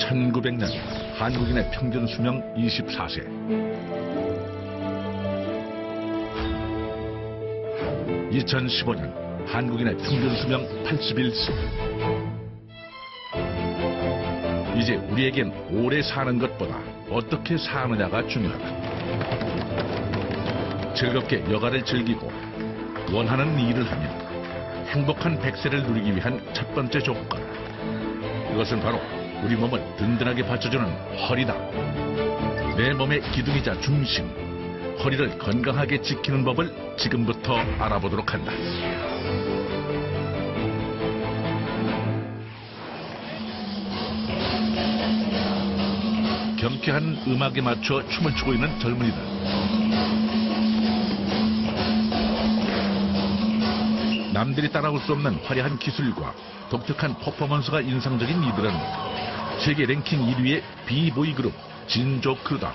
1900년 한국인의 평균 수명 24세. 2015년 한국인의 평균 수명 81세. 이제 우리에겐 오래 사는 것보다 어떻게 사느냐가 중요하다. 즐겁게 여가를 즐기고 원하는 일을 하며 행복한 100세를 누리기 위한 첫 번째 조건. 그것은 바로 우리 몸을 든든하게 받쳐주는 허리다. 내 몸의 기둥이자 중심, 허리를 건강하게 지키는 법을 지금부터 알아보도록 한다. 경쾌한 음악에 맞춰 춤을 추고 있는 젊은이들. 남들이 따라올 수 없는 화려한 기술과 독특한 퍼포먼스가 인상적인 이들은 세계 랭킹 1위의 비보이 그룹 진조크다.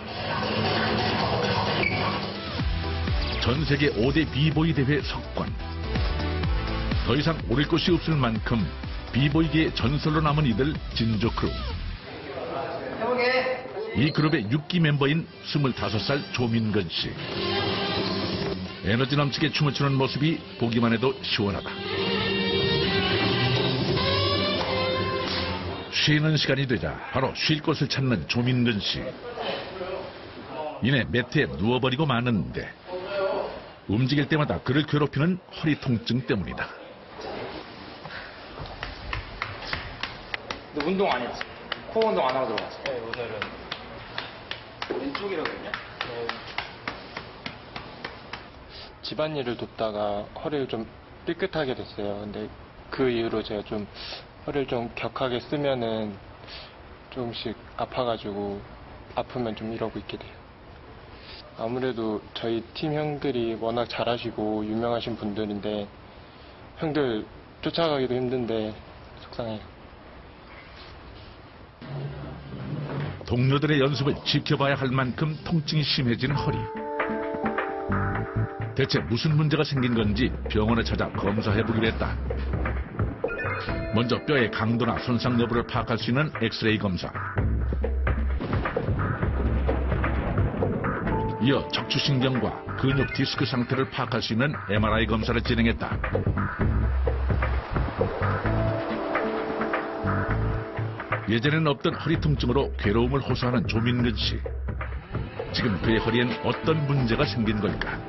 전 세계 5대 비보이 대회 석권. 더 이상 오를 곳이 없을 만큼 비보이계의 전설로 남은 이들 진조크룹. 이 그룹의 6기 멤버인 25살 조민근 씨. 에너지 넘치게 춤을 추는 모습이 보기만 해도 시원하다. 쉬는 시간이 되자 바로 쉴 곳을 찾는 조민근 씨. 이내 매트에 누워버리고 마는데 움직일 때마다 그를 괴롭히는 허리 통증 때문이다. 근데 운동 안 했지? 코어 운동 안 하고 들어갔지? 네, 오늘은 왼쪽이라거든요? 네. 집안일을 돕다가 허리를 좀 삐끗하게 됐어요. 근데 그 이후로 제가 좀 허리를 좀 격하게 쓰면은 조금씩 아파가지고 아프면 좀 이러고 있게 돼요. 아무래도 저희 팀 형들이 워낙 잘하시고 유명하신 분들인데 형들 쫓아가기도 힘든데 속상해요. 동료들의 연습을 지켜봐야 할 만큼 통증이 심해지는 허리. 대체 무슨 문제가 생긴 건지 병원에 찾아 검사해보기로 했다. 먼저 뼈의 강도나 손상 여부를 파악할 수 있는 엑스레이 검사. 이어 척추신경과 근육 디스크 상태를 파악할 수 있는 MRI 검사를 진행했다. 예전에는 없던 허리 통증으로 괴로움을 호소하는 조민근 씨. 지금 그의 허리엔 어떤 문제가 생긴 걸까?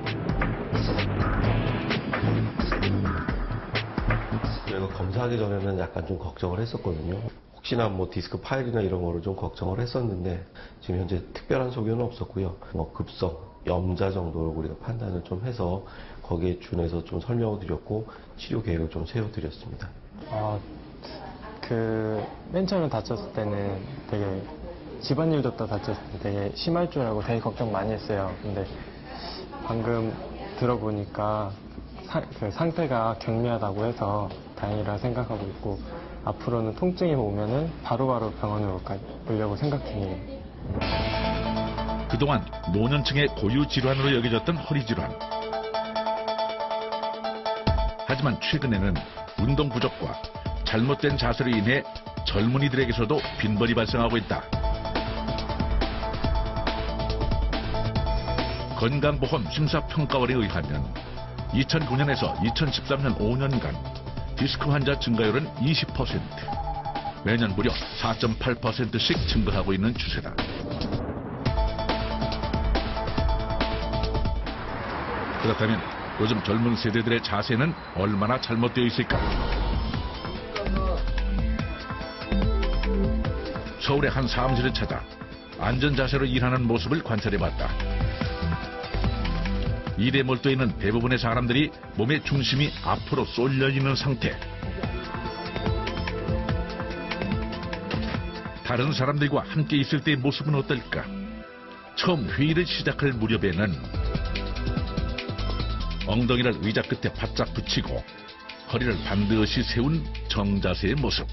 저희가 검사하기 전에는 약간 좀 걱정을 했었거든요. 혹시나 뭐 디스크 파일이나 이런 거를 좀 걱정을 했었는데 지금 현재 특별한 소견은 없었고요. 뭐 급성, 염자 정도로 우리가 판단을 좀 해서 거기에 준해서 좀 설명을 드렸고 치료 계획을 좀 세워드렸습니다. 맨 처음에 다쳤을 때는 되게 집안일 돕다 다쳤을 때 되게 심할 줄 알고 되게 걱정 많이 했어요. 근데 방금 들어보니까 그 상태가 경미하다고 해서 다행이라 생각하고 있고 앞으로는 통증이 오면은 바로바로 병원으로 가려고 생각 중이에요. 그동안 노년층의 고유 질환으로 여겨졌던 허리 질환. 하지만 최근에는 운동 부족과 잘못된 자세로 인해 젊은이들에게서도 빈번히 발생하고 있다. 건강보험 심사평가원에 의하면 2009년에서 2013년 5년간 디스크 환자 증가율은 20%, 매년 무려 4.8%씩 증가하고 있는 추세다. 그렇다면 요즘 젊은 세대들의 자세는 얼마나 잘못되어 있을까? 서울의 한 사무실을 찾아 안전자세로 일하는 모습을 관찰해봤다. 일에 몰두해 있는 대부분의 사람들이 몸의 중심이 앞으로 쏠려 있는 상태. 다른 사람들과 함께 있을 때의 모습은 어떨까? 처음 회의를 시작할 무렵에는 엉덩이를 의자 끝에 바짝 붙이고 허리를 반드시 세운 정자세의 모습.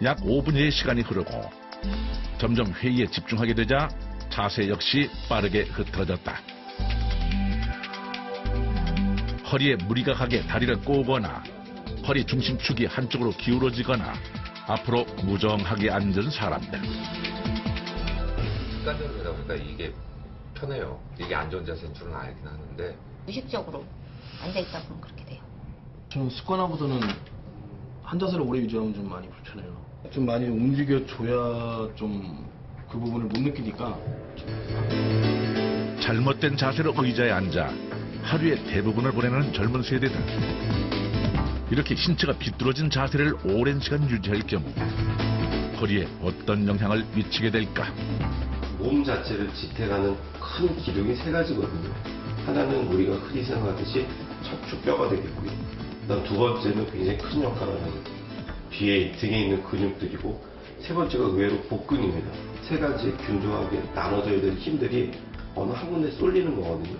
약 5분여의 시간이 흐르고 점점 회의에 집중하게 되자 자세 역시 빠르게 흐트러졌다. 허리에 무리가 가게 다리를 꼬거나 허리 중심축이 한쪽으로 기울어지거나 앞으로 무정하게 앉은 사람들. 습관적으로 하다 보니까 이게 편해요. 이게 안전 자세인 줄은 알긴 하는데 의식적으로 앉아있다 보면 그렇게 돼요. 저는 습관화보다는 한 자세를 오래 유지하면 좀 많이 불편해요. 좀 많이 움직여줘야 좀 그 부분을 못 느끼니까. 잘못된 자세로 의자에 앉아 하루의 대부분을 보내는 젊은 세대들. 이렇게 신체가 비뚤어진 자세를 오랜 시간 유지할 경우 허리에 어떤 영향을 미치게 될까? 몸 자체를 지탱하는 큰 기둥이 세 가지거든요. 하나는 우리가 흔히 생각하듯이 척추뼈가 되겠고요. 그다음 두 번째는 굉장히 큰 역할을 하는 뒤에 등에 있는 근육들이고, 세 번째가 의외로 복근입니다. 세 가지 균등하게 나눠져야 될 힘들이 어느 한 군데 쏠리는 거거든요.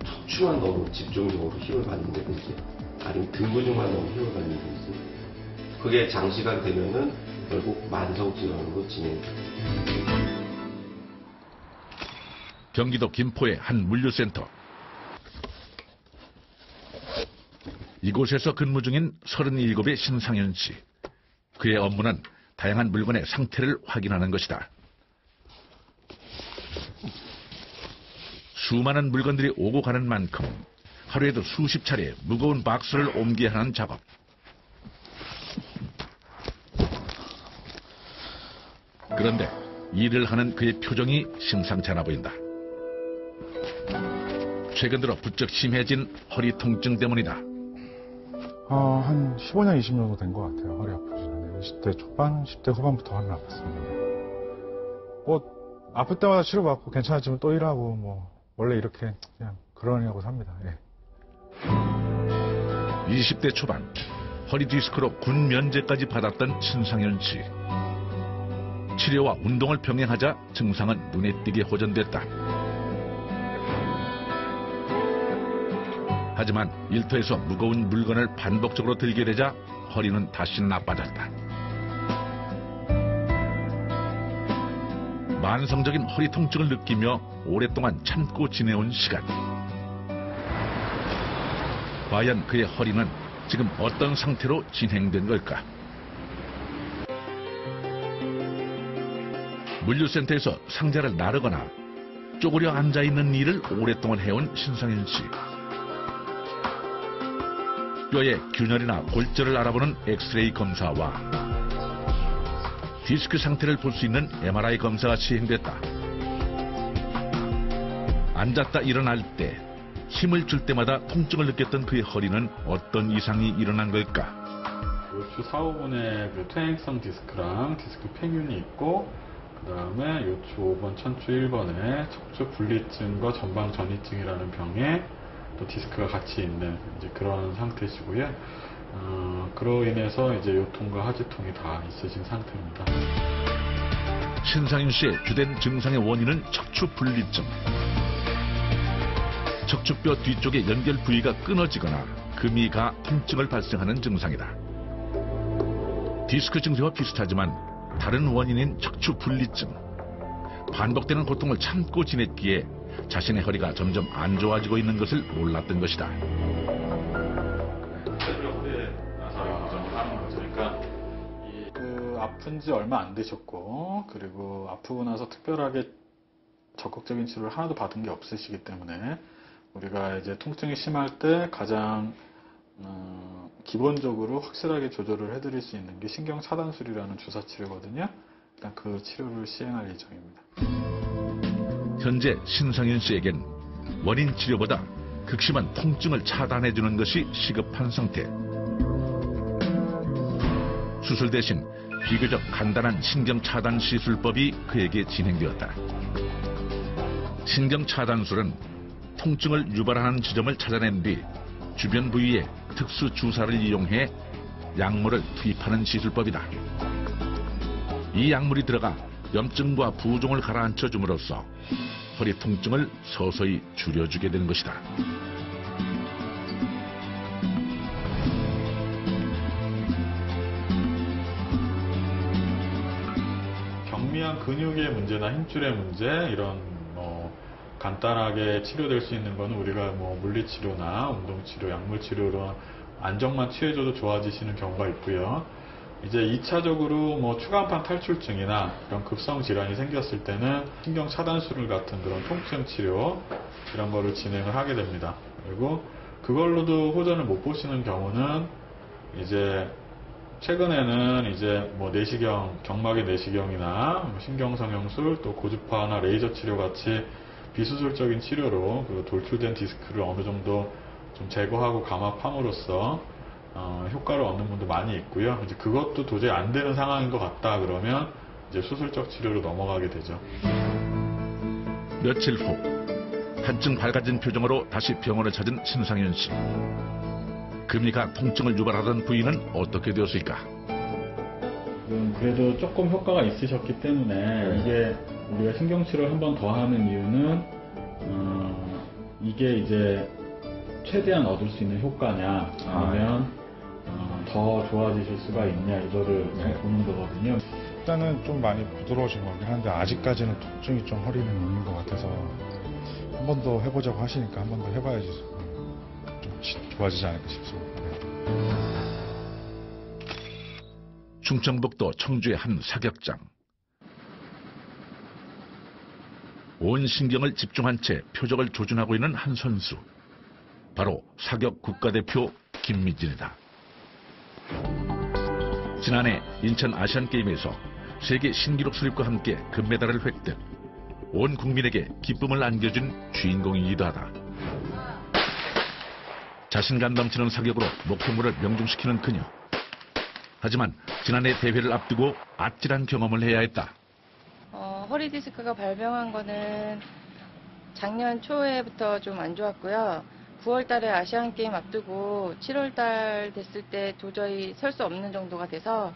척추만 너무 집중적으로 힘을 받는다든지 아니면 등 근육만 너무 힘을 받는다든지, 그게 장시간 되면은 결국 만성 질환으로 진행돼요. 경기도 김포의 한 물류센터. 이곳에서 근무 중인 37의 신상현 씨. 그의 업무는 다양한 물건의 상태를 확인하는 것이다. 수많은 물건들이 오고 가는 만큼 하루에도 수십 차례 무거운 박스를 옮겨야 하는 작업. 그런데 일을 하는 그의 표정이 심상치 않아 보인다. 최근 들어 부쩍 심해진 허리 통증 때문이다. 한 15년, 20년 정도 된 것 같아요. 허리 아픈 지는. 20대 초반, 10대 후반부터 허리를 아팠습니다. 아플 때마다 치료받고 괜찮아지면 또 일하고, 원래 이렇게 그냥 그러려고 삽니다. 예. 20대 초반, 허리 디스크로 군 면제까지 받았던 신상현 씨. 치료와 운동을 병행하자 증상은 눈에 띄게 호전됐다. 하지만 일터에서 무거운 물건을 반복적으로 들게 되자 허리는 다시 나빠졌다. 만성적인 허리 통증을 느끼며 오랫동안 참고 지내온 시간. 과연 그의 허리는 지금 어떤 상태로 진행된 걸까? 물류센터에서 상자를 나르거나 쪼그려 앉아있는 일을 오랫동안 해온 신상현 씨. 뼈의 균열이나 골절을 알아보는 엑스레이 검사와 디스크 상태를 볼 수 있는 MRI 검사가 시행됐다. 앉았다 일어날 때 힘을 줄 때마다 통증을 느꼈던 그의 허리는 어떤 이상이 일어난 걸까? 요추 4, 5번에 그 퇴행성 디스크랑 디스크 팽윤이 있고, 그 다음에 요추 5번, 천추 1번에 척추 분리증과 전방 전이증이라는 병에 또 디스크가 같이 있는 이제 그런 상태시고요. 그로 인해서 이제 요통과 하지통이 다 있으신 상태입니다. 신상윤 씨의 주된 증상의 원인은 척추 분리증. 척추뼈 뒤쪽의 연결 부위가 끊어지거나 금이 가 통증을 발생하는 증상이다. 디스크 증세와 비슷하지만 다른 원인인 척추 분리증. 반복되는 고통을 참고 지냈기에 자신의 허리가 점점 안 좋아지고 있는 것을 몰랐던 것이다. 그러니까 아픈 지 얼마 안 되셨고, 그리고 아프고 나서 특별하게 적극적인 치료를 하나도 받은 게 없으시기 때문에 우리가 이제 통증이 심할 때 가장 기본적으로 확실하게 조절을 해드릴 수 있는 게 신경 차단술이라는 주사 치료거든요. 일단 그 치료를 시행할 예정입니다. 현재 신상윤 씨에겐 원인 치료보다 극심한 통증을 차단해주는 것이 시급한 상태. 수술 대신 비교적 간단한 신경차단 시술법이 그에게 진행되었다. 신경차단술은 통증을 유발하는 지점을 찾아낸 뒤 주변 부위에 특수 주사를 이용해 약물을 투입하는 시술법이다. 이 약물이 들어가 염증과 부종을 가라앉혀 줌으로써 허리 통증을 서서히 줄여주게 되는 것이다. 경미한 근육의 문제나 힘줄의 문제, 이런 간단하게 치료될 수 있는 거는 우리가 물리치료나 운동치료, 약물치료로 안정만 취해줘도 좋아지시는 경우가 있고요. 이제 2차적으로 뭐 추간판 탈출증이나 이런 급성 질환이 생겼을 때는 신경 차단술 같은 그런 통증 치료 이런 거를 진행을 하게 됩니다. 그리고 그걸로도 호전을 못 보시는 경우는 이제 최근에는 이제 뭐 내시경, 경막의 내시경이나 뭐 신경성형술, 또 고주파나 레이저 치료 같이 비수술적인 치료로 그 돌출된 디스크를 어느 정도 좀 제거하고 감압함으로써 효과를 얻는 분도 많이 있고요. 이제 그것도 도저히 안 되는 상황인 것 같다 그러면 이제 수술적 치료로 넘어가게 되죠. 며칠 후 한층 밝아진 표정으로 다시 병원을 찾은 신상현 씨. 금이가 통증을 유발하던 부위는 어떻게 되었을까? 그래도 조금 효과가 있으셨기 때문에 이게 우리가 신경치료를 한 번 더 하는 이유는 이게 이제 최대한 얻을 수 있는 효과냐 아니면 더 좋아지실 수가 있냐 이거를 보는 거거든요. 일단은 좀 많이 부드러워진 것 같긴 한데 아직까지는 통증이 좀 허리는 있는 것 같아서 한 번 더 해보자고 하시니까 한 번 더 해봐야지 좀 좋아지지 않을까 싶습니다. 충청북도 청주의 한 사격장. 온 신경을 집중한 채 표적을 조준하고 있는 한 선수. 바로 사격 국가대표 김미진이다. 지난해 인천 아시안게임에서 세계 신기록 수립과 함께 금메달을 획득. 온 국민에게 기쁨을 안겨준 주인공이기도 하다. 자신감 넘치는 사격으로 목표물을 명중시키는 그녀. 하지만 지난해 대회를 앞두고 아찔한 경험을 해야 했다. 허리 디스크가 발병한 거는 작년 초에부터 좀 안 좋았고요. 9월 달에 아시안 게임 앞두고 7월 달 됐을 때 도저히 설 수 없는 정도가 돼서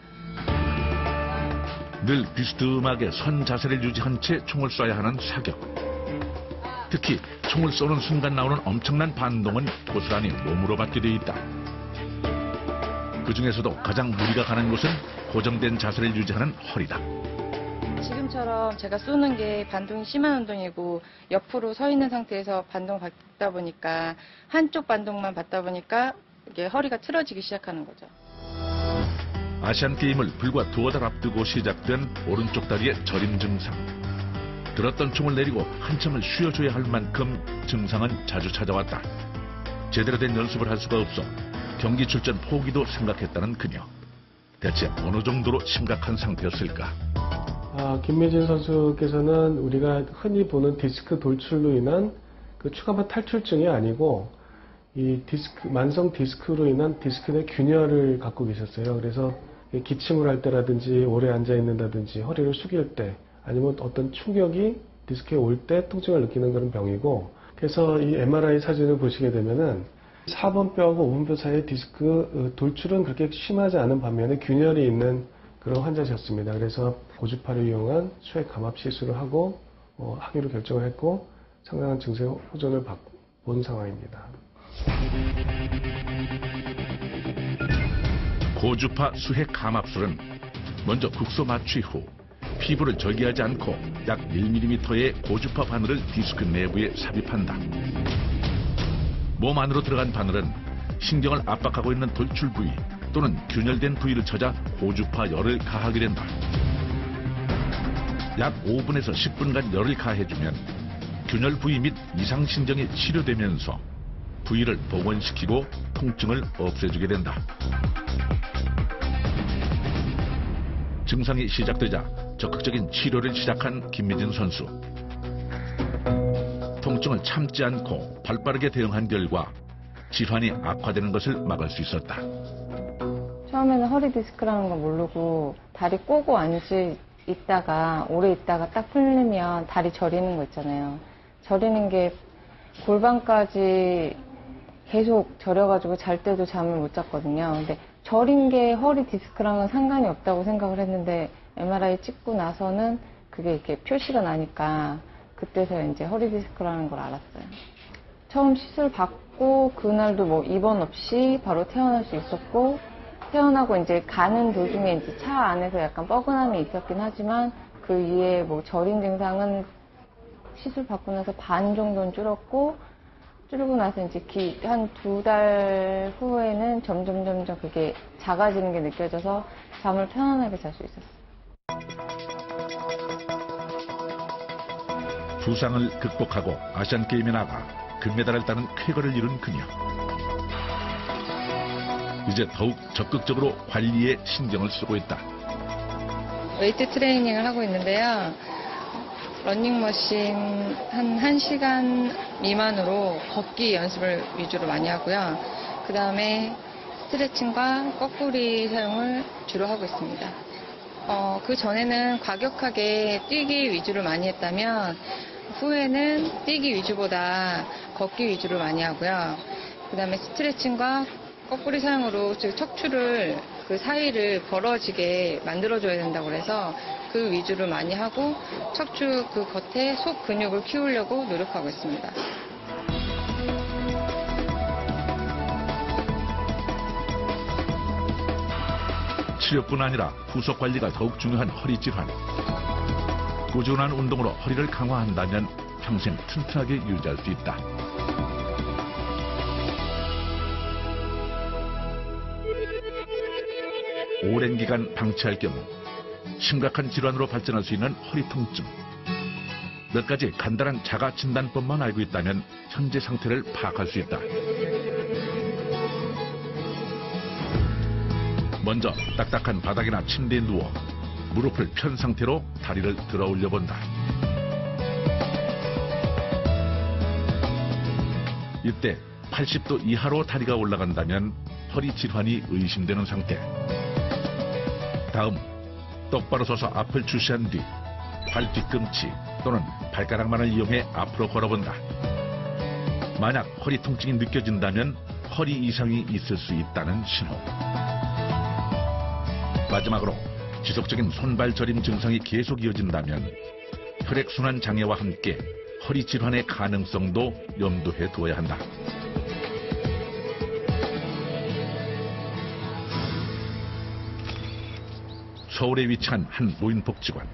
늘 비스듬하게 선 자세를 유지한 채 총을 쏴야 하는 사격. 특히 총을 쏘는 순간 나오는 엄청난 반동은 고스란히 몸으로 받게 돼 있다. 그 중에서도 가장 무리가 가는 곳은 고정된 자세를 유지하는 허리다. 지금처럼 제가 쏘는 게 반동이 심한 운동이고 옆으로 서 있는 상태에서 반동을 받다 보니까 한쪽 반동만 받다 보니까 이게 허리가 틀어지기 시작하는 거죠. 아시안게임을 불과 두어 달 앞두고 시작된 오른쪽 다리의 저림 증상. 들었던 총을 내리고 한참을 쉬어줘야 할 만큼 증상은 자주 찾아왔다. 제대로 된 연습을 할 수가 없어 경기 출전 포기도 생각했다는 그녀. 대체 어느 정도로 심각한 상태였을까? 김미진 선수께서는 우리가 흔히 보는 디스크 돌출로 인한 그 추간판 탈출증이 아니고 이 만성 디스크로 인한 디스크 내 균열을 갖고 계셨어요. 그래서 기침을 할 때라든지 오래 앉아 있는다든지 허리를 숙일 때 아니면 어떤 충격이 디스크에 올 때 통증을 느끼는 그런 병이고, 그래서 이 MRI 사진을 보시게 되면은 4번 뼈하고 5번 뼈 사이의 디스크 돌출은 그렇게 심하지 않은 반면에 균열이 있는 그런 환자셨습니다. 그래서 고주파를 이용한 수액 감압 시술을 하고 하기로 결정을 했고 상당한 증세 호전을 본 상황입니다. 고주파 수핵 감압술은 먼저 국소 마취 후 피부를 절개하지 않고 약 1mm의 고주파 바늘을 디스크 내부에 삽입한다. 몸 안으로 들어간 바늘은 신경을 압박하고 있는 돌출 부위 또는 균열된 부위를 찾아 고주파 열을 가하게 된다. 약 5분에서 10분간 열을 가해주면 균열 부위 및 이상신경이 치료되면서 부위를 복원시키고 통증을 없애주게 된다. 증상이 시작되자 적극적인 치료를 시작한 김미진 선수. 통증을 참지 않고 발빠르게 대응한 결과 질환이 악화되는 것을 막을 수 있었다. 처음에는 허리 디스크라는 걸 모르고 다리 꼬고 있다가 오래 있다가 딱 풀리면 다리 저리는 거 있잖아요. 저리는 게 골반까지 계속 저려가지고 잘 때도 잠을 못 잤거든요. 근데 저린 게 허리 디스크랑은 상관이 없다고 생각을 했는데 MRI 찍고 나서는 그게 이렇게 표시가 나니까 그때서 이제 허리 디스크라는 걸 알았어요. 처음 시술 받고 그날도 뭐 입원 없이 바로 퇴원할 수 있었고, 퇴원하고 이제 가는 도중에 이제 차 안에서 약간 뻐근함이 있었긴 하지만 그 이후에 뭐 저린 증상은 시술 받고 나서 반 정도는 줄었고, 줄고 나서 이제 한 2달 후에는 점점 그게 작아지는 게 느껴져서 잠을 편안하게 잘 수 있었어요. 부상을 극복하고 아시안게임에 나가 금메달을 따는 쾌거를 이룬 그녀. 이제 더욱 적극적으로 관리에 신경을 쓰고 있다. 웨이트 트레이닝을 하고 있는데요. 러닝머신 한 1시간 미만으로 걷기 연습을 위주로 많이 하고요. 그 다음에 스트레칭과 거꾸리 사용을 주로 하고 있습니다. 그 전에는 과격하게 뛰기 위주로 많이 했다면 후에는 뛰기 위주보다 걷기 위주로 많이 하고요. 그 다음에 스트레칭과 거꾸리 사용으로 척추를 그 사이를 벌어지게 만들어줘야 된다고 그래서 그 위주로 많이 하고 척추 그 겉에 속 근육을 키우려고 노력하고 있습니다. 치료뿐 아니라 후속 관리가 더욱 중요한 허리 질환. 꾸준한 운동으로 허리를 강화한다면 평생 튼튼하게 유지할 수 있다. 오랜 기간 방치할 경우 심각한 질환으로 발전할 수 있는 허리 통증. 몇 가지 간단한 자가 진단법만 알고 있다면 현재 상태를 파악할 수 있다. 먼저 딱딱한 바닥이나 침대에 누워 무릎을 편 상태로 다리를 들어 올려 본다. 이때 80도 이하로 다리가 올라간다면 허리 질환이 의심되는 상태. 다음, 똑바로 서서 앞을 주시한 뒤 발 뒤꿈치 또는 발가락만을 이용해 앞으로 걸어본다. 만약 허리 통증이 느껴진다면 허리 이상이 있을 수 있다는 신호. 마지막으로 지속적인 손발 저림 증상이 계속 이어진다면 혈액순환 장애와 함께 허리 질환의 가능성도 염두에 두어야 한다. 서울에 위치한 한 노인복지관.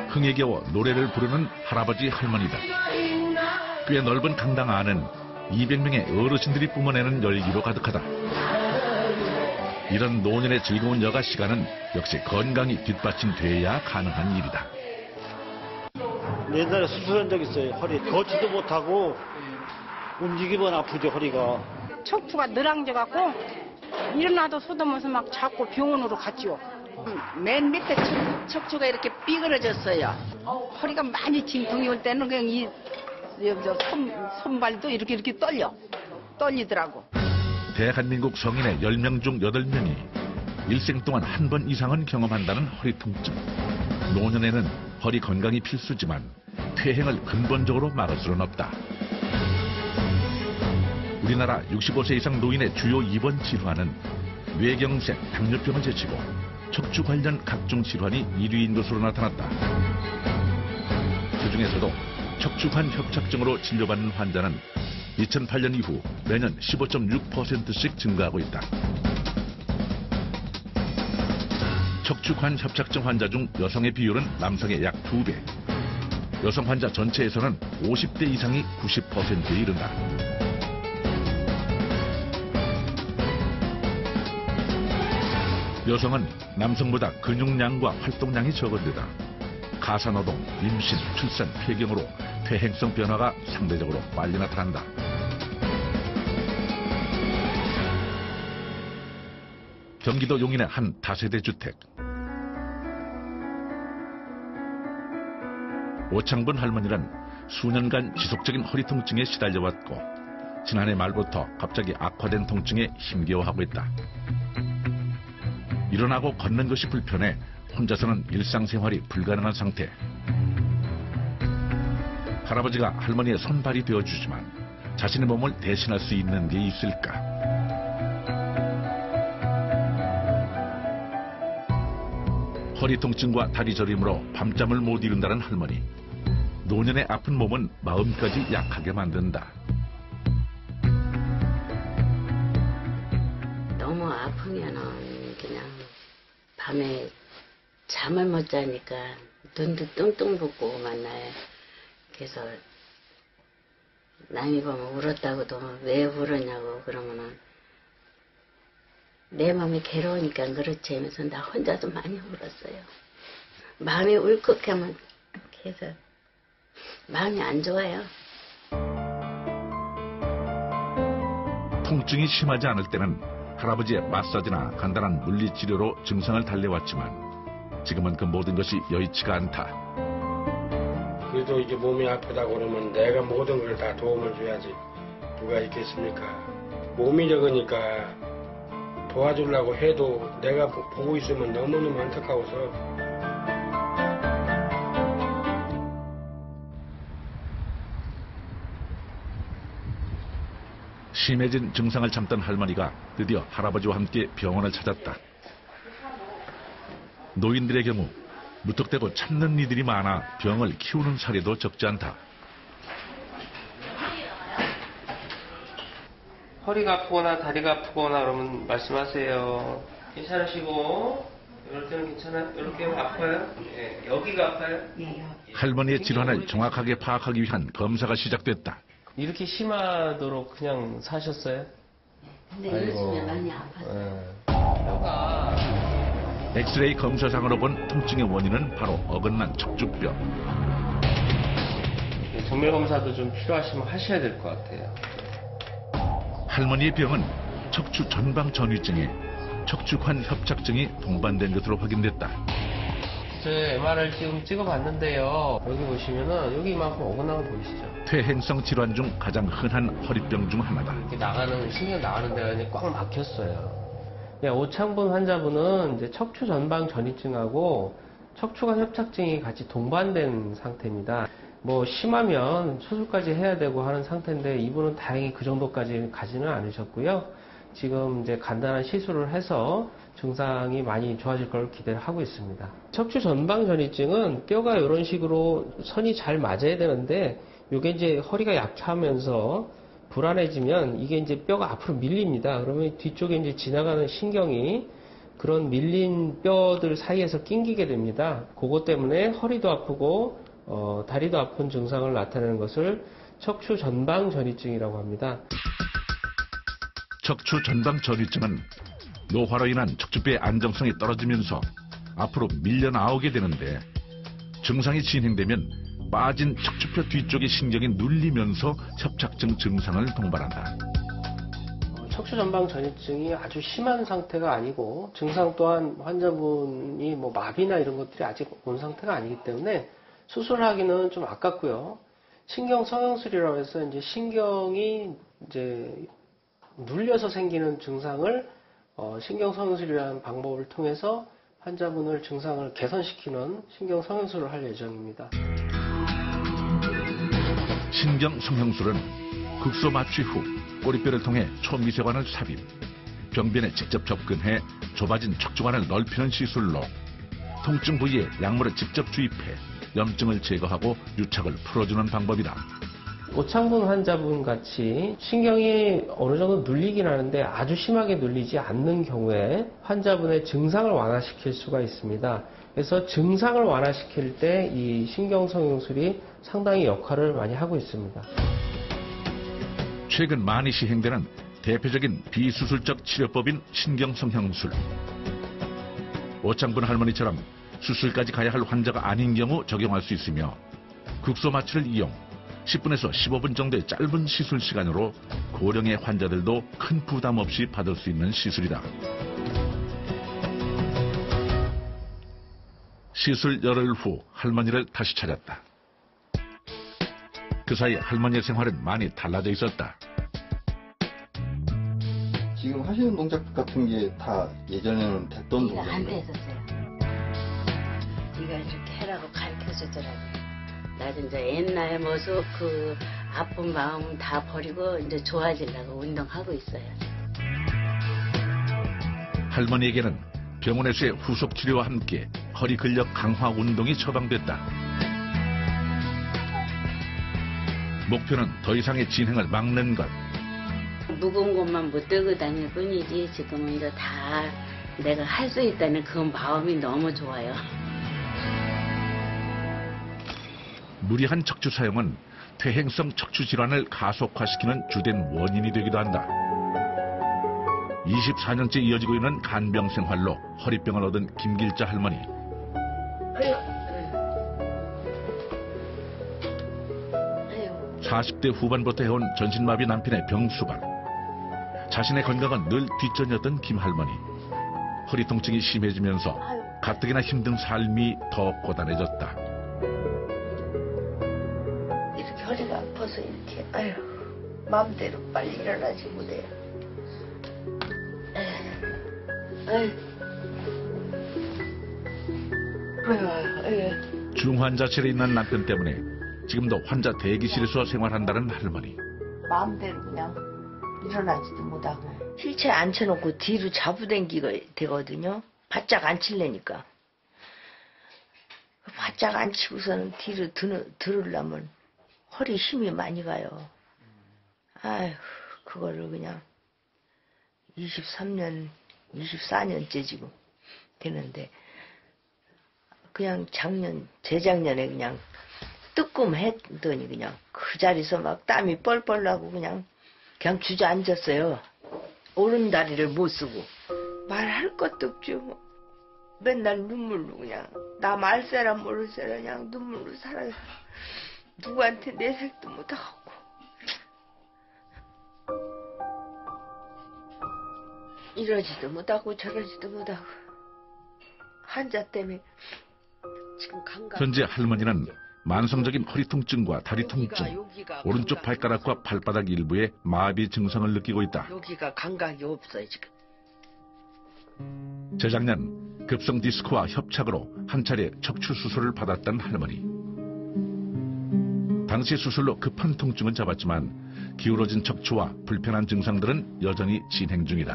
흥에 겨워 노래를 부르는 할아버지 할머니들. 꽤 넓은 강당 안은 200명의 어르신들이 뿜어내는 열기로 가득하다. 이런 노년의 즐거운 여가 시간은 역시 건강이 뒷받침돼야 가능한 일이다. 옛날에 수술한 적 있어요. 허리 걷지도 못하고 움직이면 아프죠, 허리가. 척추가 늘어져갖고 일어나도 쏟으면서 막 자꾸 병원으로 갔죠. 맨 밑에 척추가 이렇게 삐그러졌어요. 허리가 많이 진통이 올 때는 그냥 손발도 이렇게 떨리더라고. 대한민국 성인의 10명 중 8명이 일생 동안 한 번 이상은 경험한다는 허리 통증. 노년에는 허리 건강이 필수지만 퇴행을 근본적으로 막을 수는 없다. 우리나라 65세 이상 노인의 주요 입원 질환은 뇌경색, 당뇨병을 제치고 척추 관련 각종 질환이 1위인 것으로 나타났다. 그중에서도 척추관 협착증으로 진료받는 환자는 2008년 이후 매년 15.6%씩 증가하고 있다. 척추관 협착증 환자 중 여성의 비율은 남성의 약 2배. 여성 환자 전체에서는 50대 이상이 90%에 이른다. 여성은 남성보다 근육량과 활동량이 적은데다 가사노동, 임신, 출산, 폐경으로 퇴행성 변화가 상대적으로 빨리 나타난다. 경기도 용인의 한 다세대 주택. 오창분 할머니란 수년간 지속적인 허리 통증에 시달려왔고 지난해 말부터 갑자기 악화된 통증에 힘겨워하고 있다. 일어나고 걷는 것이 불편해 혼자서는 일상생활이 불가능한 상태. 할아버지가 할머니의 손발이 되어주지만 자신의 몸을 대신할 수 있는 게 있을까? 허리 통증과 다리 저림으로 밤잠을 못 이룬다는 할머니. 노년의 아픈 몸은 마음까지 약하게 만든다. 너무 아프면은 그냥 밤에 잠을 못 자니까 눈도 뚱뚱 붓고 만나요. 그래서 남이 보면 울었다고도 왜 울었냐고 그러면은 내 마음이 괴로우니까 그렇지 하면서 나 혼자도 많이 울었어요. 마음이 울컥하면 그래서 마음이 안 좋아요. 통증이 심하지 않을 때는 할아버지의 마사지나 간단한 물리치료로 증상을 달래왔지만 지금은 그 모든 것이 여의치가 않다. 그래도 이게 몸이 아프다고 그러면 내가 모든 걸 다 도움을 줘야지 누가 있겠습니까? 몸이 적으니까 도와주려고 해도 내가 보고 있으면 너무너무 안타까워서. 심해진 증상을 참던 할머니가 드디어 할아버지와 함께 병원을 찾았다. 노인들의 경우 무턱대고 참는 이들이 많아 병을 키우는 사례도 적지 않다. 허리가 아프거나 다리가 아프거나 그러면 말씀하세요. 괜찮으시고 이럴 때는 괜찮아요? 이렇게 아파요? 네. 여기가 아파요? 할머니의 질환을 정확하게 파악하기 위한 검사가 시작됐다. 이렇게 심하도록 그냥 사셨어요? 근데 요즘에 많이 아파서. 뼈가 엑스레이 검사상으로 본 통증의 원인은 바로 어긋난 척추뼈. 정밀 검사도 좀 필요하시면 하셔야 될 것 같아요. 할머니의 병은 척추 전방 전이증에 척추관 협착증이 동반된 것으로 확인됐다. 저 MR을 지금 찍어봤는데요. 여기 보시면은 여기만큼 어긋난 거 보이시죠? 퇴행성 질환 중 가장 흔한 허리병 중 하나다. 이렇게 나가는 신경 나가는 데가 이제 꽉 막혔어요. 오창분 환자분은 이제 척추 전방 전이증하고 척추관 협착증이 같이 동반된 상태입니다. 뭐 심하면 수술까지 해야 되고 하는 상태인데 이분은 다행히 그 정도까지 가지는 않으셨고요. 지금 이제 간단한 시술을 해서 증상이 많이 좋아질 걸 기대를 하고 있습니다. 척추 전방 전이증은 뼈가 이런 식으로 선이 잘 맞아야 되는데 이게 이제 허리가 약하면서 불안해지면 이게 이제 뼈가 앞으로 밀립니다. 그러면 뒤쪽에 이제 지나가는 신경이 그런 밀린 뼈들 사이에서 낑기게 됩니다. 그것 때문에 허리도 아프고 다리도 아픈 증상을 나타내는 것을 척추 전방 전이증이라고 합니다. 척추 전방 전이증은 노화로 인한 척추뼈의 안정성이 떨어지면서 앞으로 밀려 나오게 되는데 증상이 진행되면 빠진 척추뼈 뒤쪽의 신경이 눌리면서 협착증 증상을 동반한다. 척추 전방 전이증이 아주 심한 상태가 아니고 증상 또한 환자분이 뭐 마비나 이런 것들이 아직 온 상태가 아니기 때문에 수술하기는 좀 아깝고요. 신경 성형술이라고 해서 이제 신경이 이제 눌려서 생기는 증상을 신경 성형술이라는 방법을 통해서 환자분을 증상을 개선시키는 신경 성형술을 할 예정입니다. 신경 성형술은 극소 마취 후 꼬리뼈를 통해 초미세관을 삽입, 병변에 직접 접근해 좁아진 척추관을 넓히는 시술로 통증 부위에 약물을 직접 주입해 염증을 제거하고 유착을 풀어주는 방법이다. 오창분 환자분 같이 신경이 어느 정도 눌리긴 하는데 아주 심하게 눌리지 않는 경우에 환자분의 증상을 완화시킬 수가 있습니다. 그래서 증상을 완화시킬 때 이 신경성형술이 상당히 역할을 많이 하고 있습니다. 최근 많이 시행되는 대표적인 비수술적 치료법인 신경성형술. 오창분 할머니처럼 수술까지 가야 할 환자가 아닌 경우 적용할 수 있으며 극소 마취를 이용 10분에서 15분 정도의 짧은 시술 시간으로 고령의 환자들도 큰 부담 없이 받을 수 있는 시술이다. 시술 열흘 후 할머니를 다시 찾았다. 그 사이 할머니의 생활은 많이 달라져 있었다. 지금 하시는 동작 같은 게 다 예전에는 됐던 이거 안 동작이에요? 됐었어요. 네가 이렇게 해라고 가르쳐주더라고요. 나도 이제 옛날 모습 그 아픈 마음 다 버리고 이제 좋아지려고 운동하고 있어요. 할머니에게는 병원에서의 후속 치료와 함께 허리 근력 강화 운동이 처방됐다. 목표는 더 이상의 진행을 막는 것. 무거운 것만 못 들고 다닐 뿐이지 지금은 이제 다 내가 할 수 있다는 그 마음이 너무 좋아요. 무리한 척추 사용은 퇴행성 척추 질환을 가속화시키는 주된 원인이 되기도 한다. 24년째 이어지고 있는 간병 생활로 허리병을 얻은 김길자 할머니. 40대 후반부터 해온 전신마비 남편의 병수발. 자신의 건강은 늘 뒷전이었던 김 할머니. 허리 통증이 심해지면서 가뜩이나 힘든 삶이 더 고단해졌다. 이렇게 허리가 아파서 이렇게 마음대로 빨리 일어나지 못해요. 중환자실에 있는 남편 때문에 지금도 환자 대기실에서 생활한다는 할머니. 마음대로 그냥 일어나지도 못하고 휠체어 앉혀놓고 뒤로 잡아당기가 되거든요. 바짝 앉히려니까. 바짝 앉히고서는 뒤로 들으려면 허리 힘이 많이 가요. 아휴, 그거를 그냥 23년, 24년째 지금 되는데 그냥 재작년에 그냥 뜨끔했더니 그냥 그 자리에서 막 땀이 뻘뻘 나고 그냥 주저앉았어요. 오른다리를 못 쓰고 말할 것도 없죠. 맨날 눈물로 그냥 나 말세라 모르세라 그냥 눈물로 살아요. 누구한테 내색도 못하고 이러지도 못하고 저러지도 못하고 환자 때문에 지금 현재 할머니는 만성적인 허리 통증과 다리 통증, 오른쪽 발가락과 발바닥 일부에 마비 증상을 느끼고 있다. 여기가 감각이 없어요 지금. 재작년 급성 디스크와 협착으로 한 차례 척추 수술을 받았던 할머니. 당시 수술로 급한 통증은 잡았지만 기울어진 척추와 불편한 증상들은 여전히 진행 중이다.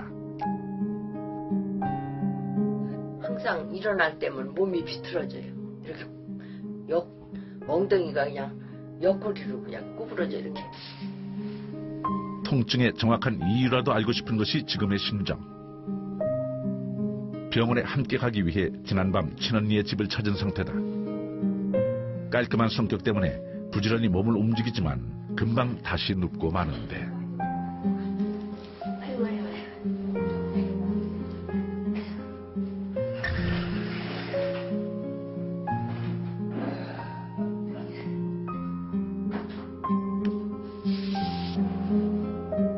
항상 일어날 때면 몸이 비틀어져요. 이렇게 엉덩이가 그냥 옆구리로 그냥 구부러져 이렇게. 통증의 정확한 이유라도 알고 싶은 것이 지금의 심정. 병원에 함께 가기 위해 지난밤 친언니의 집을 찾은 상태다. 깔끔한 성격 때문에 부지런히 몸을 움직이지만 금방 다시 눕고 마는데.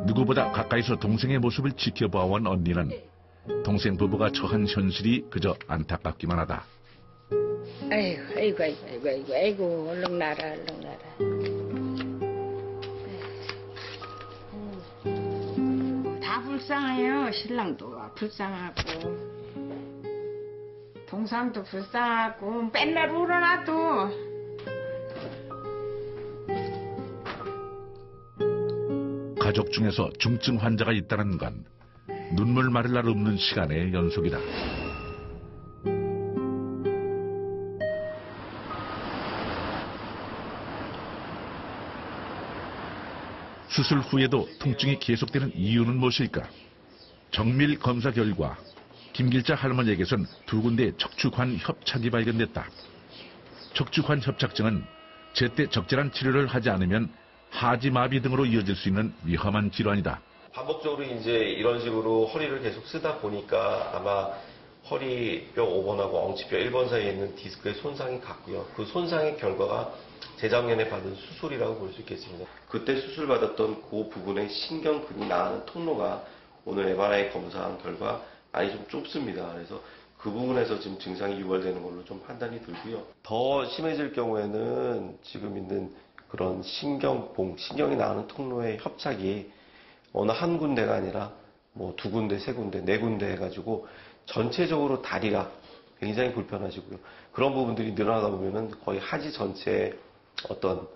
누구보다 가까이서 동생의 모습을 지켜봐온 언니는 동생 부부가 처한 현실이 그저 안타깝기만 하다. 아이고, 얼른 나라. 다 불쌍해요. 신랑도 불쌍하고, 동생도 불쌍하고, 맨날 울어놔도. 가족 중에서 중증 환자가 있다는 건 눈물 마를 날 없는 시간의 연속이다. 수술 후에도 통증이 계속되는 이유는 무엇일까? 정밀 검사 결과 김길자 할머니에게선 두 군데의 척추관 협착이 발견됐다. 척추관 협착증은 제때 적절한 치료를 하지 않으면 하지마비 등으로 이어질 수 있는 위험한 질환이다. 반복적으로 이제 이런 식으로 허리를 계속 쓰다 보니까 아마 허리뼈 5번하고 엉치뼈 1번 사이에 있는 디스크의 손상이 갔고요. 그 손상의 결과가 재작년에 받은 수술이라고 볼 수 있겠습니다. 그때 수술받았던 그 부분의 신경근이 나가는 통로가 오늘 MRI 검사한 결과 많이 좀 좁습니다. 그래서 그 부분에서 지금 증상이 유발되는 걸로 좀 판단이 들고요. 더 심해질 경우에는 지금 있는 그런 신경이 나가는 통로의 협착이 어느 한 군데가 아니라 뭐 두 군데, 세 군데, 네 군데 해가지고 전체적으로 다리가 굉장히 불편하시고요. 그런 부분들이 늘어나다 보면은 거의 하지 전체에 어떤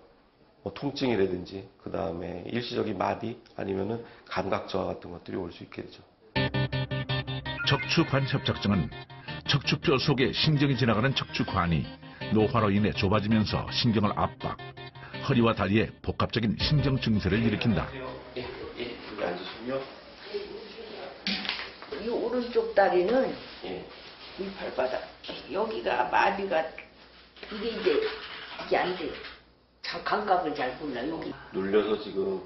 뭐 통증이라든지 그 다음에 일시적인 마비 아니면은 감각 저하 같은 것들이 올 수 있게 되죠. 척추관 협착증은 척추뼈 속에 신경이 지나가는 척추관이 노화로 인해 좁아지면서 신경을 압박, 허리와 다리에 복합적인 신경 증세를 일으킨다. 여기 앉으시고요. 이 오른쪽 다리는 예. 이 발바닥 여기가 마비가 이게 안 돼. 감각을 잘 몰라 여기. 눌려서 지금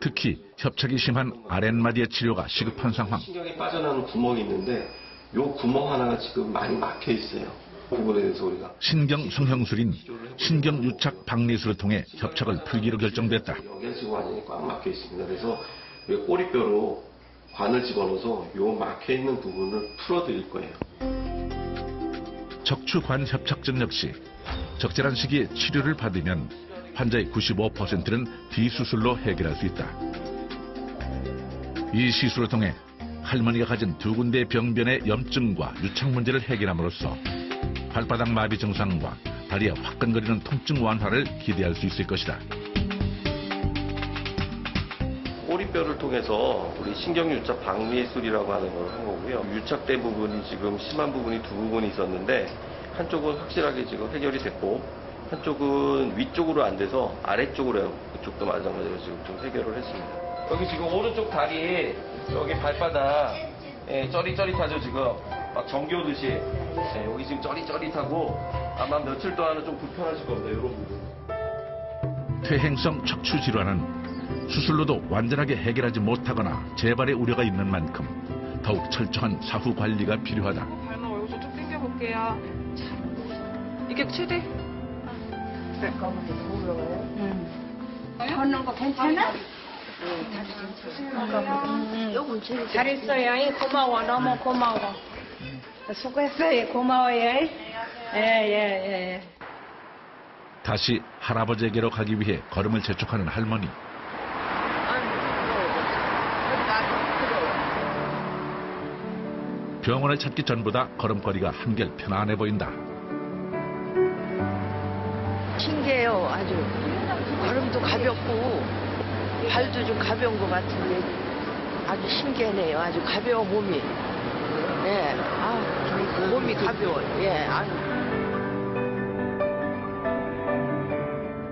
특히 협착이 심한 아랫마디의 치료가 시급한 상황. 신경이 빠져나오는 구멍이 있는데 요 구멍 하나가 지금 많이 막혀 있어요. 그 부분에 대해서 우리가 신경 성형술인 신경유착 박리술을 통해 협착을 풀기로 결정됐다. 여기가 지금 완전히 꽉 막혀 있습니다. 그래서 우리가 꼬리뼈로 관을 집어넣어서 요 막혀 있는 부분을 풀어드릴 거예요. 척추관 협착증 역시 적절한 시기에 치료를 받으면 환자의 95%는 비수술로 해결할 수 있다. 이 시술을 통해 할머니가 가진 두 군데의 병변의 염증과 유착 문제를 해결함으로써 발바닥 마비 증상과 다리에 화끈거리는 통증 완화를 기대할 수 있을 것이다. 꼬리뼈를 통해서 우리 신경유착 박리술이라고 하는 걸 한 거고요. 유착된 부분이 지금 심한 부분이 두 부분이 있었는데 한쪽은 확실하게 지금 해결이 됐고 한쪽은 위쪽으로 안 돼서 아래쪽으로 그쪽도 마찬가지로 지금 좀 해결을 했습니다. 여기 지금 오른쪽 다리 여기 발바닥 쩌릿쩌릿하죠 지금 막 정겨우듯이 여기 지금 쩌릿쩌릿하고 아마 며칠 동안은 좀 불편하실 겁니다. 이런 부분. 퇴행성 척추 질환은 수술로도 완전하게 해결하지 못하거나 재발의 우려가 있는 만큼 더욱 철저한 사후 관리가 필요하다. 발목 여기서 쭉 당겨볼게요. 이게 최대? 걷는 거 괜찮아? 조금 제일 잘했어요. 고마워. 너무 고마워. 수고했어요. 고마워요. 예. 다시 할아버지에게로 가기 위해 걸음을 재촉하는 할머니. 병원을 찾기 전보다 걸음걸이가 한결 편안해 보인다. 신기해요. 아주 걸음도 가볍고 발도 좀 가벼운 것 같은데 아주 신기하네요. 아주 가벼워 몸이. 예, 몸이 가벼워. 예,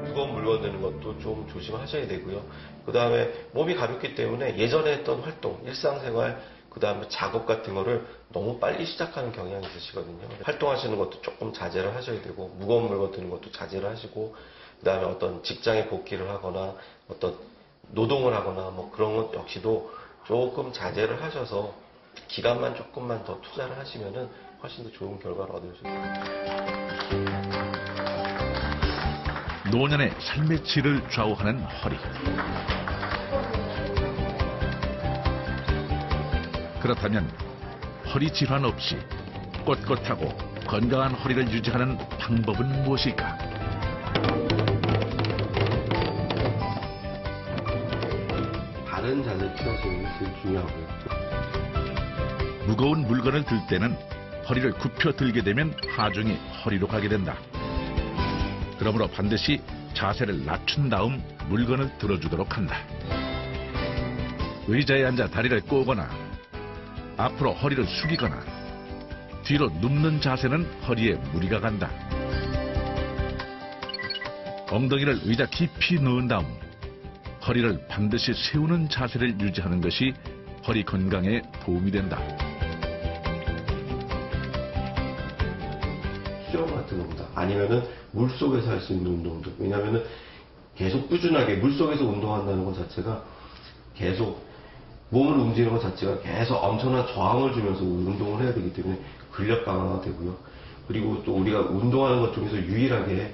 무거운 물건 드는 것도 좀 조심하셔야 되고요. 그 다음에 몸이 가볍기 때문에 예전에 했던 활동, 일상생활, 그 다음에 작업 같은 거를 너무 빨리 시작하는 경향이 있으시거든요. 활동하시는 것도 조금 자제를 하셔야 되고 무거운 물건 드는 것도 자제를 하시고 그 다음에 어떤 직장에 복귀를 하거나 어떤 노동을 하거나 뭐 그런 것 역시도 조금 자제를 하셔서 기간만 조금만 더 투자를 하시면은 훨씬 더 좋은 결과를 얻을 수 있습니다. 노년의 삶의 질을 좌우하는 허리. 그렇다면 허리 질환 없이 꼿꼿하고 건강한 허리를 유지하는 방법은 무엇일까? 바른 자세 취하시는 게 제일 중요하고요. 무거운 물건을 들 때는 허리를 굽혀 들게 되면 하중이 허리로 가게 된다. 그러므로 반드시 자세를 낮춘 다음 물건을 들어주도록 한다. 의자에 앉아 다리를 꼬거나 앞으로 허리를 숙이거나 뒤로 눕는 자세는 허리에 무리가 간다. 엉덩이를 의자 깊이 넣은 다음 허리를 반드시 세우는 자세를 유지하는 것이 허리 건강에 도움이 된다. 수영 같은 겁니다. 아니면은 물속에서 할 수 있는 운동들. 왜냐면은 계속 꾸준하게 물속에서 운동한다는 것 자체가 계속 몸을 움직이는 것 자체가 계속 엄청난 저항을 주면서 운동을 해야 되기 때문에 근력 강화가 되고요. 그리고 또 우리가 운동하는 것 중에서 유일하게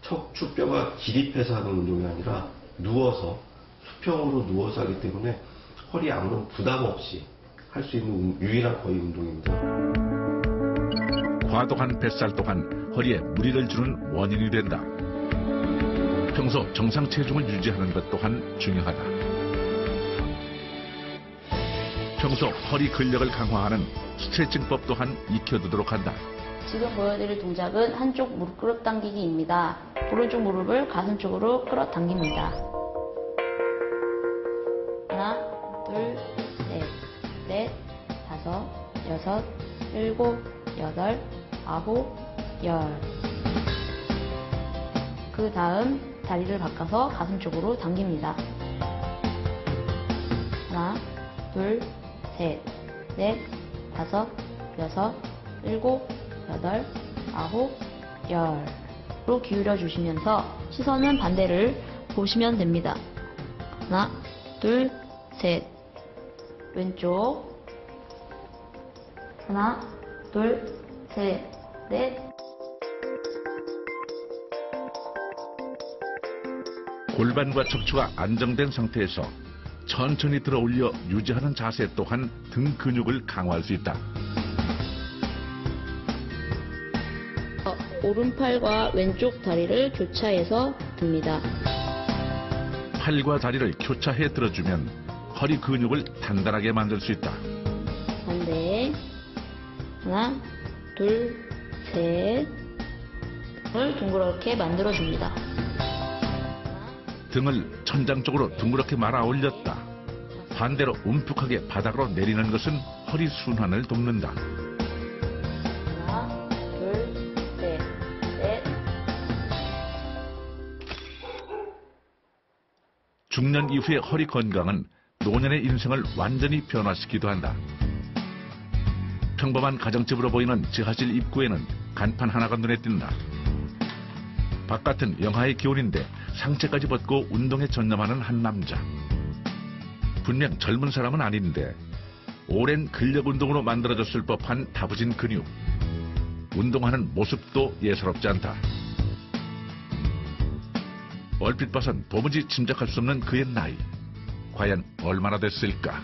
척추뼈가 기립해서 하는 운동이 아니라 누워서 수평으로 누워서 하기 때문에 허리 아무런 부담 없이 할 수 있는 유일한 거의 운동입니다. 과도한 뱃살 또한 허리에 무리를 주는 원인이 된다. 평소 정상 체중을 유지하는 것 또한 중요하다. 평소 허리 근력을 강화하는 스트레칭법 또한 익혀두도록 한다. 지금 보여드릴 동작은 한쪽 무릎 끌어당기기입니다. 오른쪽 무릎을 가슴 쪽으로 끌어당깁니다. 하나, 둘, 셋, 넷, 다섯, 여섯, 일곱, 여덟, 아홉, 열. 그 다음 다리를 바꿔서 가슴 쪽으로 당깁니다. 하나, 둘, 셋, 넷, 다섯, 여섯, 일곱, 여덟, 아홉, 열로 기울여 주시면서 시선은 반대를 보시면 됩니다. 하나, 둘, 셋. 왼쪽. 하나, 둘, 셋, 넷. 골반과 척추가 안정된 상태에서 천천히 들어 올려 유지하는 자세 또한 등 근육을 강화할 수 있다. 오른팔과 왼쪽 다리를 교차해서 듭니다. 팔과 다리를 교차해 들어주면 허리 근육을 단단하게 만들 수 있다. 반대. 하나, 둘, 셋. 을 둥그렇게 만들어줍니다. 등을 천장 쪽으로 둥그렇게 말아 올렸다. 반대로 움푹하게 바닥으로 내리는 것은 허리 순환을 돕는다. 하나, 둘, 셋, 넷. 중년 이후의 허리 건강은 노년의 인생을 완전히 변화시키기도 한다. 평범한 가정집으로 보이는 지하실 입구에는 간판 하나가 눈에 띈다. 바깥은 영하의 기온인데 상체까지 벗고 운동에 전념하는 한 남자. 분명 젊은 사람은 아닌데 오랜 근력 운동으로 만들어졌을 법한 다부진 근육. 운동하는 모습도 예사롭지 않다. 얼핏 봐선 도무지 짐작할 수 없는 그의 나이. 과연 얼마나 됐을까?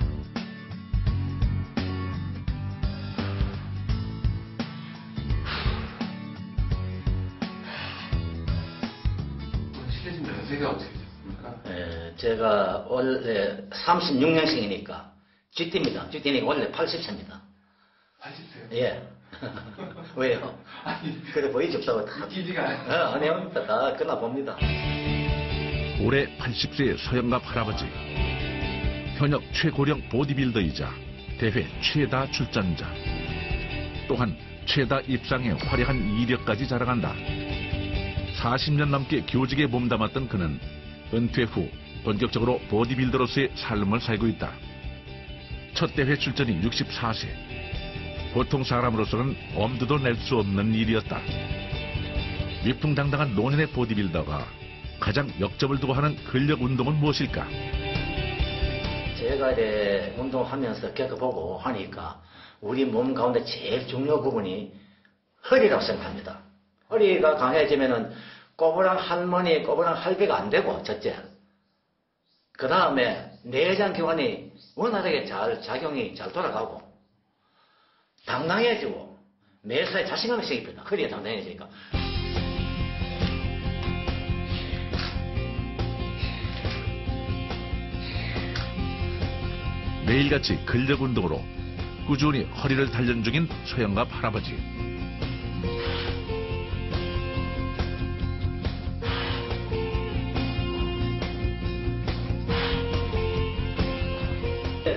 실례지만 연세가 어떻게 되십니까? 제가 원래 36년생이니까 쥐띠입니다. 쥐띠니까 원래 80세입니다. 80세요? 예. 왜요? 아니, 그래 보이지 없다고 다. 띠지가 아니요. 다 끝나봅니다. 올해 80세의 서영갑 할아버지. 현역 최고령 보디빌더이자 대회 최다 출전자. 또한 최다 입상의 화려한 이력까지 자랑한다. 40년 넘게 교직에 몸담았던 그는 은퇴 후 본격적으로 보디빌더로서의 삶을 살고 있다. 첫 대회 출전이 64세. 보통 사람으로서는 엄두도 낼 수 없는 일이었다. 위풍당당한 노년의 보디빌더가 가장 역점을 두고 하는 근력 운동은 무엇일까? 제가 이제 운동하면서 겪어보고 하니까 우리 몸 가운데 제일 중요한 부분이 허리라고 생각합니다. 허리가 강해지면은 꼬부랑 할머니, 꼬부랑 할배가 안 되고, 첫째. 그 다음에 내장 기관이 원활하게 작용이 잘 돌아가고, 당당해지고, 매사에 자신감이 생깁니다. 허리가 당당해지니까. 매일같이 근력 운동으로 꾸준히 허리를 단련 중인 서영갑 할아버지.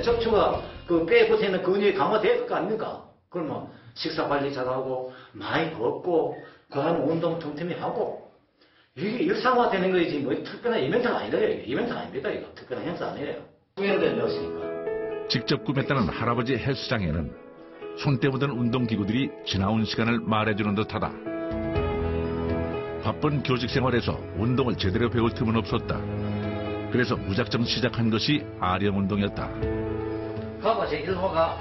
척추가 그 뼈에 붙어있는 근육이 강화될 거 아닙니까? 그러면 식사 관리 잘하고 많이 걷고 그 다음에 운동 틈틈이 하고 이게 일상화되는 거지 뭐 특별한 이벤트가 아니래요. 이벤트가 아닙니다. 이거 특별한 행사 아니에요. 후회를 배웠으니까. 직접 꾸몄다는 할아버지 헬스장에는 손때 묻은 운동기구들이 지나온 시간을 말해주는 듯하다. 바쁜 교직 생활에서 운동을 제대로 배울 틈은 없었다. 그래서 무작정 시작한 것이 아령 운동이었다. 가봐, 제 1호가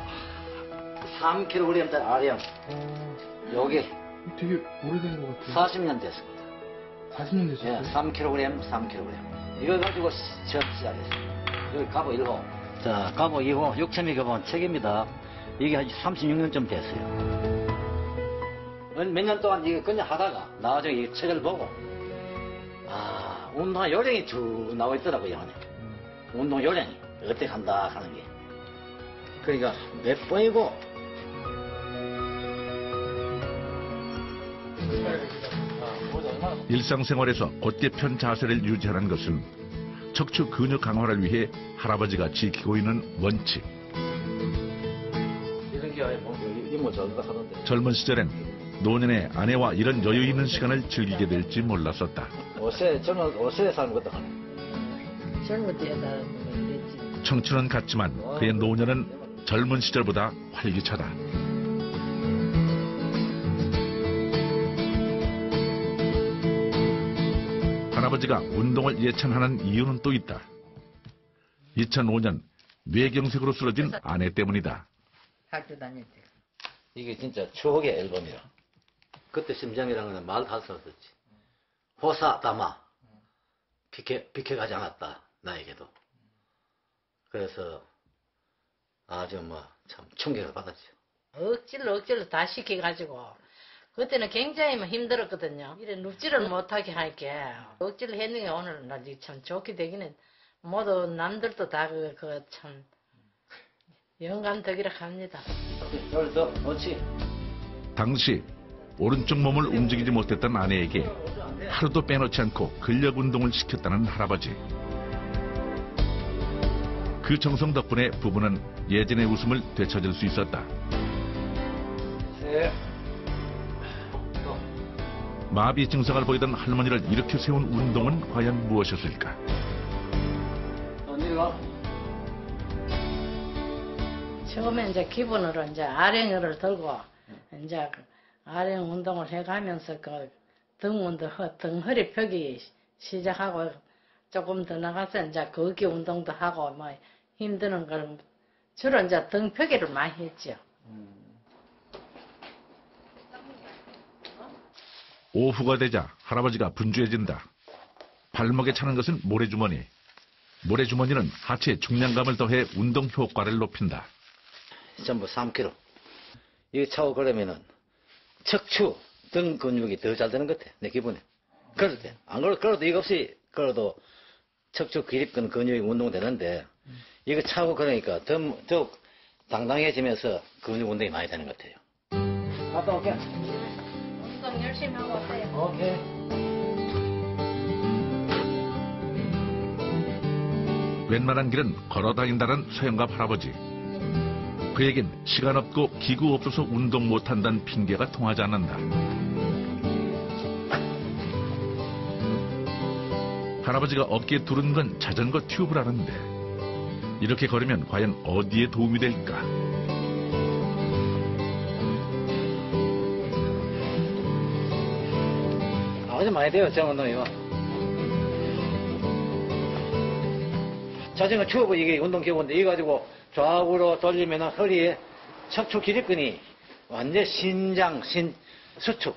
3kg짜리 아령. 여기 되게 오래된 것 같아요. 40년 됐습니다. 40년 됐어요? 예, 3kg. 이걸 가지고 시작했어요. 여기 가보 1호. 자, 가보 2호, 6,200원 책입니다. 이게 한 36년쯤 됐어요. 몇 년 동안 이거 그냥 하다가 나중에 이 책을 보고 운동 요령이 쭉 나와 있더라고요. 운동 요령이 어떻게 한다 하는 게. 그러니까 몇 번이고 일상생활에서 곧게 편 자세를 유지하는 것은 척추 근육 강화를 위해 할아버지가 지키고 있는 원칙. 이런 게 아니고 이모 저거 하던데. 젊은 시절엔 노년에 아내와 이런 여유 있는 시간을 즐기게 될지 몰랐었다. 저는 5세에 사는 것도 하네. 젊을 때다 이랬지. 청춘은 같지만 그의 노년은 젊은 시절보다 활기차다. 할아버지가 운동을 예찬하는 이유는 또 있다. 2005년 뇌경색으로 쓰러진 아내 때문이다. 학교 다닐 때. 이게 진짜 추억의 앨범이야. 그때 심정이라는 건 말 다 썼었지. 호사 담아 비켜가지 않았다. 나에게도. 그래서 아주 참 충격을 받았죠. 억지로 다 시켜가지고 그때는 굉장히 힘들었거든요. 이래 눕지를 못하게 할게 억지로 했는데 오늘날 참 좋게 되기는 모두 남들도 다 참 영감덕이라 합니다. 그래서 그렇지. 당시 오른쪽 몸을 움직이지 못했던 아내에게 하루도 빼놓지 않고 근력 운동을 시켰다는 할아버지. 그 정성 덕분에 부부는 예전의 웃음을 되찾을 수 있었다. 마비 증상을 보이던 할머니를 일으켜 세운 운동은 과연 무엇이었을까? 처음에 이제 기본으로 이제 아령을 들고 이제 아령 운동을 해가면서 그 등 운동, 등 허리 펴기 시작하고 조금 더 나가서 이제 거기 운동도 하고 힘드는 걸 주로 이제 등 펴기를 많이 했죠. 오후가 되자 할아버지가 분주해진다. 발목에 차는 것은 모래주머니. 모래주머니는 하체에 중량감을 더해 운동 효과를 높인다. 전부 3kg. 이거 차고 그러면은 척추 등 근육이 더 잘 되는 것 같아. 내 기분에. 그럴 때. 안 그래도 이거 없이 그래도 척추 기립근 근육이 운동되는데 이거 차고 그러니까 더 당당해지면서 근육 운동이 많이 되는 것 같아요. 갔다 올게. 운동 열심히 하고 왔어요. 오케이. 웬만한 길은 걸어 다닌다는 소영갑 할아버지. 그에겐 시간 없고 기구 없어서 운동 못한다는 핑계가 통하지 않는다. 할아버지가 어깨에 두른 건 자전거 튜브라는데 이렇게 걸으면 과연 어디에 도움이 될까? 아주 많이 돼요, 저 운동이요. 자전거 튜브 이게 운동 기구인데 이거 가지고 좌우로 돌리면 허리에 척추 기립근이 완전 신장, 수축,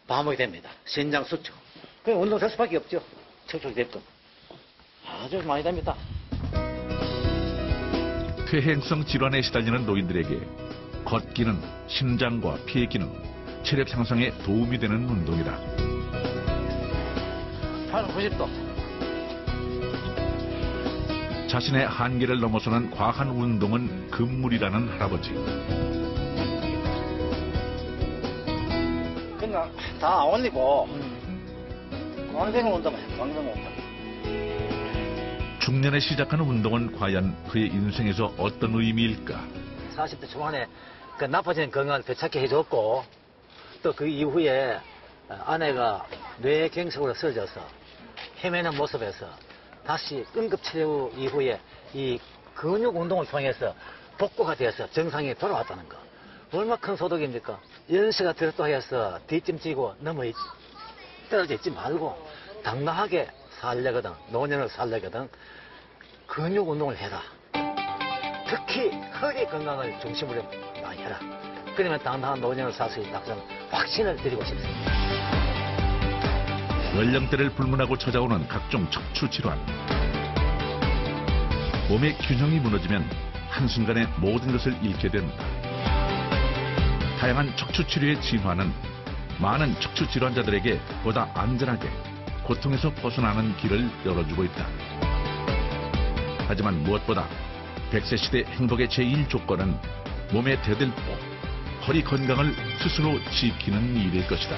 반복이 됩니다. 신장 수축. 그 운동 될 수밖에 없죠. 척추 기립근. 아주 많이 됩니다. 퇴행성 질환에 시달리는 노인들에게 걷기는 신장과 폐 기능, 체력 향상에 도움이 되는 운동이다. 90도. 자신의 한계를 넘어서는 과한 운동은 금물이라는 할아버지. 그냥 다 안 올리고 광생 운동만 해. 광생 운동. 중년에 시작하는 운동은 과연 그의 인생에서 어떤 의미일까? 40대 초반에 그 나빠진 건강을 되찾게 해줬고 또 그 이후에 아내가 뇌경색으로 쓰러져서 헤매는 모습에서 다시 응급치료 이후에 이 근육 운동을 통해서 복구가 되어서 정상에 돌아왔다는 거. 얼마나 큰 소득입니까? 연세가 들었다 해서 뒷짐지고 떨어져 있지 말고 당당하게 살려거든, 노년을 살려거든 근육 운동을 해라. 특히 허리 건강을 중심으로 많이 해라. 그러면 당당한 노년을 살 수 있다고 저는 확신을 드리고 싶습니다. 연령대를 불문하고 찾아오는 각종 척추 질환. 몸의 균형이 무너지면 한순간에 모든 것을 잃게 된다. 다양한 척추 치료의 진화는 많은 척추 질환자들에게 보다 안전하게 고통에서 벗어나는 길을 열어주고 있다. 하지만 무엇보다 100세 시대 행복의 제1 조건은 몸의 대들보, 허리 건강을 스스로 지키는 일일 것이다.